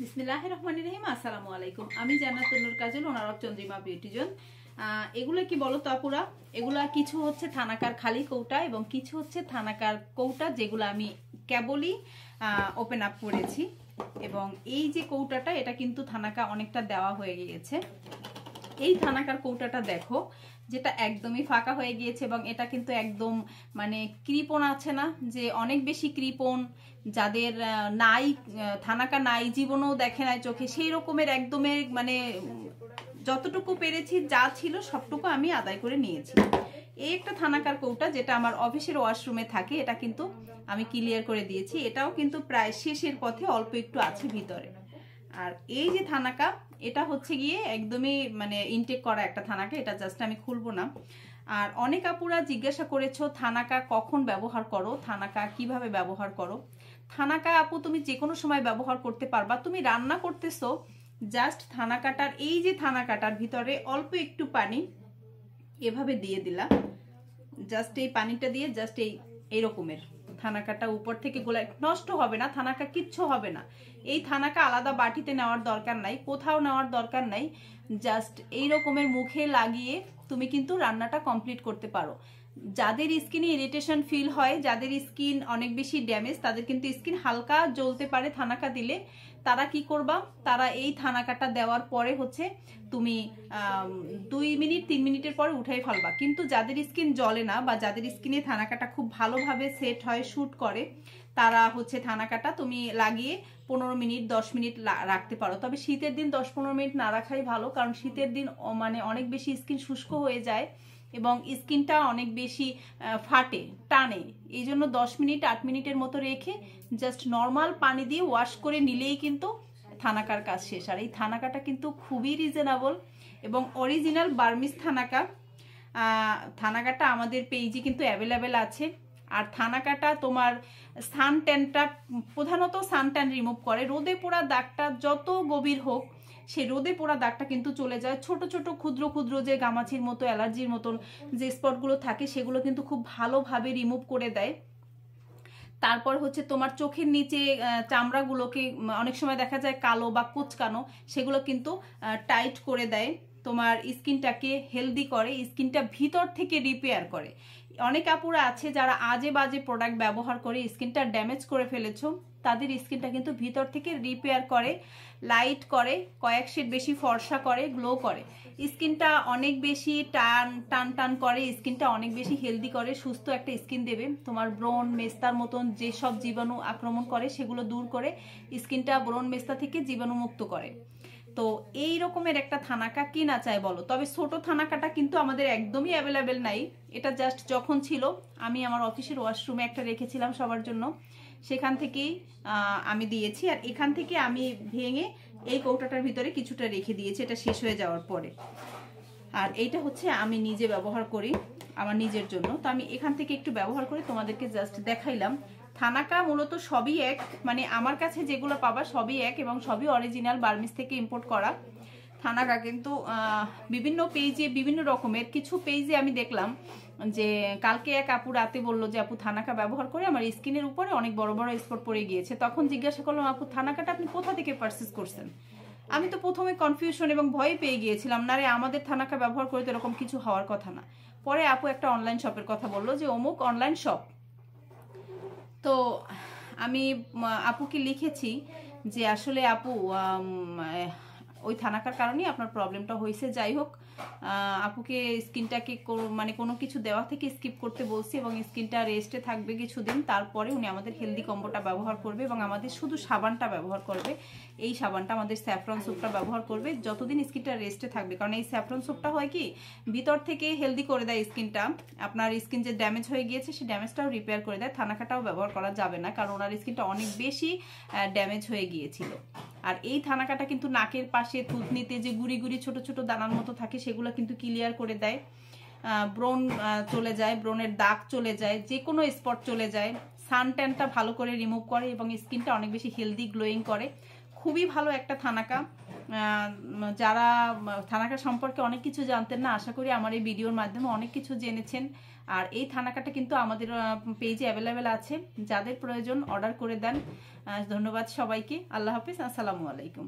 বিসমিল্লাহির রহমানির রহিম। আসসালামু আলাইকুম। আমি Jannatul Noor Kajal, owner of Chandrima Beauty Zone. এগুলো কি বলো তো আপুরা, এগুলা কিছু হচ্ছে থানাকার খালি কৌটা এবং কিছু হচ্ছে থানাকার কৌটা, যেগুলো আমি কেবলই ওপেন আপ করেছি। এবং এই যে কৌটাটা, এটা কিন্তু থানাকা অনেকটা দেওয়া হয়ে গিয়েছে। এই থানাকার কৌটাটা দেখো, যেটা একদমই ফাঁকা হয়ে গিয়েছে এবং এটা কিন্তু একদম মানে কৃপণ আছে না, যে অনেক বেশি কৃপণ, যাদের নাই থানাকা নাই, জীবনেও দেখে নাই চোখে, সেই রকমের একদমের মানে যতটুকু পেরেছি যা ছিল সবটুকু আমি আদায় করে নিয়েছি। এই একটা থানাকার কৌটা, যেটা আমার অফিসের ওয়াশরুমে থাকে, এটা কিন্তু আমি ক্লিয়ার করে দিয়েছি। এটাও কিন্তু প্রায় শেষের পথে, অল্প একটু আছে ভিতরে। আর এই যে থানাকা, এটা হচ্ছে গিয়ে একদমই মানে ইনটেক করা একটা থানাকা, এটা জাস্ট আমি খুলবো না। আর অনেক আপুরা জিজ্ঞাসা করেছো থানাকা কখন ব্যবহার করো, থানাকা কিভাবে ব্যবহার করো। থানাকা আপু তুমি যে কোনো সময় ব্যবহার করতে পারবা। তুমি রান্না করতেছো, জাস্ট থানাকাটার এই যে থানাকাটার ভিতরে অল্প একটু পানি এভাবে দিয়ে দিলা, জাস্ট এই পানিটা দিয়ে জাস্ট এই রকমের থানাকাটা উপর থেকে গোলায়, নষ্ট হবে না থানাকা, কিচ্ছু হবে না। এই থানাকা আলাদা বাটিতে নেওয়ার দরকার নাই, কোথাও নেওয়ার দরকার নাই, জাস্ট এই রকমের মুখে লাগিয়ে তুমি কিন্তু রান্নাটা কমপ্লিট করতে পারো। যাদের স্কিনে ইরিটেশন ফিল হয়, যাদের স্কিন অনেক বেশি ড্যামেজ, তাদের কিন্তু স্কিন হালকা জ্বলতে পারে থানাকা দিলে, তারা কি করবা, তারা এই থানাকাটা দেওয়ার পরে হচ্ছে তুমি 2 মিনিট 3 মিনিটের পরে উঠাই ফেলবা। কিন্তু যাদের স্কিন জ্বলে না বা যাদের স্কিনে থানাকাটা খুব ভালোভাবে সেট হয়, শুট করে, তারা হচ্ছে থানাকাটা তুমি লাগিয়ে 15 মিনিট 10 মিনিট রাখতে পারো। তবে শীতের দিন 10-15 মিনিট না রাখাই ভালো, কারণ শীতের দিন মানে অনেক বেশি স্কিন শুষ্ক হয়ে যায় এবং স্কিনটা অনেক বেশি ফাটে, টানে। এই জন্য 10 মিনিট 8 মিনিটের মতো রেখে জাস্ট নর্মাল পানি দিয়ে ওয়াশ করে নিলেই কিন্তু থানাকার কাজ শেষ। আর এই থানাকাটা কিন্তু খুবই রিজনেবল এবং অরিজিনাল বার্মিজ থানাকা। থানাকাটা আমাদের পেজে কিন্তু অ্যাভেলেবেল আছে। আর থানাকাটা তোমার সানট্যানটা, প্রধানত সানট্যান রিমুভ করে। রোদে পোড়া দাগটা যত গভীর হোক, সেই রোদে পোড়া দাগটা কিন্তু চলে যায়। ছোট ছোট ক্ষুদ্র ক্ষুদ্র যে গামাচির মতো, অ্যালার্জির মতন যে স্পটগুলো থাকে, সেগুলো কিন্তু খুব ভালোভাবে রিমুভ করে দেয়। তারপর হচ্ছে তোমার চোখের নিচে চামড়াগুলোকে অনেক সময় দেখা যায় কালো বা কুচকানো, সেগুলো কিন্তু টাইট করে দেয়, তোমার স্কিনটাকে হেলদি করে, স্কিনটা ভিতর থেকে রিপেয়ার করে। অনেক আপুরা আছে যারা আজে বাজে প্রোডাক্ট ব্যবহার করে স্কিনটা ড্যামেজ করে ফেলেছো, তাদের স্কিনটা কিন্তু ভিতর থেকে রিপেয়ার করে, লাইট করে, কয়েক শেড বেশি ফর্সা করে, গ্লো করে, স্কিনটা অনেক বেশি টান টান টান করে, স্কিনটা অনেক বেশি হেলদি করে, সুস্থ একটা স্কিন দেবে। তোমার ব্রণ মেস্তার মতন যেসব জীবাণু আক্রমণ করে সেগুলো দূর করে, স্কিনটা ব্রণ মেস্তা থেকে জীবাণুমুক্ত করে। তো এই রকমের একটা থানাকা কি না চাই বলো। তবে ছোট থানাকাটা কিন্তু আমাদের একদমই অ্যাভেলেবেল নাই। এটা জাস্ট যখন ছিল, আমি আমার অফিসের ওয়াশরুমে একটা রেখেছিলাম সবার জন্য, সেখান থেকেই আমি দিয়েছি। আর এখান থেকে আমি ভেঙে এই কৌটাটার ভিতরে কিছুটা রেখে দিয়েছি, এটা শেষ হয়ে যাওয়ার পরে। আর এইটা হচ্ছে আমি নিজে ব্যবহার করি আমার নিজের জন্য, তো আমি এখান থেকে একটু ব্যবহার করে তোমাদেরকে জাস্ট দেখাইলাম। থানাকা মূলত সবই এক, মানে আমার কাছে যেগুলো পাবা সবই এক এবং সবই অরিজিনাল বার্মিজ থেকে ইম্পোর্ট করা থানাকা। কিন্তু বিভিন্ন পেজে বিভিন্ন রকমের, কিছু পেজে আমি দেখলাম যে কালকে এক আপু রাতে বললো যে আপু থানাকা ব্যবহার করে আমার স্কিনের উপরে অনেক বড় বড় স্পট পড়ে গিয়েছে। তখন জিজ্ঞাসা করলাম, আপু থানাকাটা আপনি কোথা থেকে পারচেজ করছেন? আমি তো প্রথমে কনফিউশন এবং ভয় পেয়ে গিয়েছিলাম, না রে আমাদের থানাকা ব্যবহার করে তো এরকম কিছু হওয়ার কথা না। পরে আপু একটা অনলাইন শপের কথা বললো যে অমুক অনলাইন শপ। তো আমি আপুকে লিখেছি যে আসলে আপু ওই থানাকার কারণেই আপনার প্রবলেমটা হয়েছে। যাই হোক, আপুকে স্কিনটাকে মানে কোনো কিছু দেওয়া থেকে স্কিপ করতে বলছি এবং স্কিনটা রেস্টে থাকবে কিছুদিন, তারপরে উনি আমাদের হেলদি কম্বোটা ব্যবহার করবে এবং আমাদের শুধু সাবানটা ব্যবহার করবে। এই সাবানটা আমাদের স্যাফরন সোপটা ব্যবহার করবে যতদিন স্কিনটা রেস্টে থাকবে, কারণ এই স্যাফরন সোপটা হয় কি ভিতর থেকে হেলদি করে দেয় স্কিনটা। আপনার স্কিন যে ড্যামেজ হয়ে গিয়েছে সেই ড্যামেজটাও রিপেয়ার করে দেয়। থানাকাটাও ব্যবহার করা যাবে না, কারণ ওনার স্কিনটা অনেক বেশি ড্যামেজ হয়ে গিয়েছিল। আর এই থানাকাটা কিন্তু নাকের পাশে থুতনিতে যে গুড়ি গুড়ি ছোট ছোট দানার মতো থাকে, সেগুলো কিন্তু ক্লিয়ার করে দেয়। ব্রণ চলে যায়, ব্রণের দাগ চলে যায়, যে কোনো স্পট চলে যায়, সানট্যানটা ভালো করে রিমুভ করে এবং স্কিনটা অনেক বেশি হেলদি গ্লোয়িং করে। খুবই ভালো একটা থানাকা। যারা থানাকার সম্পর্কে অনেক কিছু জানতেন না, আশা করি আমার এই ভিডিওর মাধ্যমে অনেক কিছু জেনেছেন। আর এই থানাকাটা কিন্তু আমাদের পেজে অ্যাভেলেবেল আছে, যাদের প্রয়োজন অর্ডার করে দেন। ধন্যবাদ সবাইকে। আল্লাহ হাফিজ, আসসালামু আলাইকুম।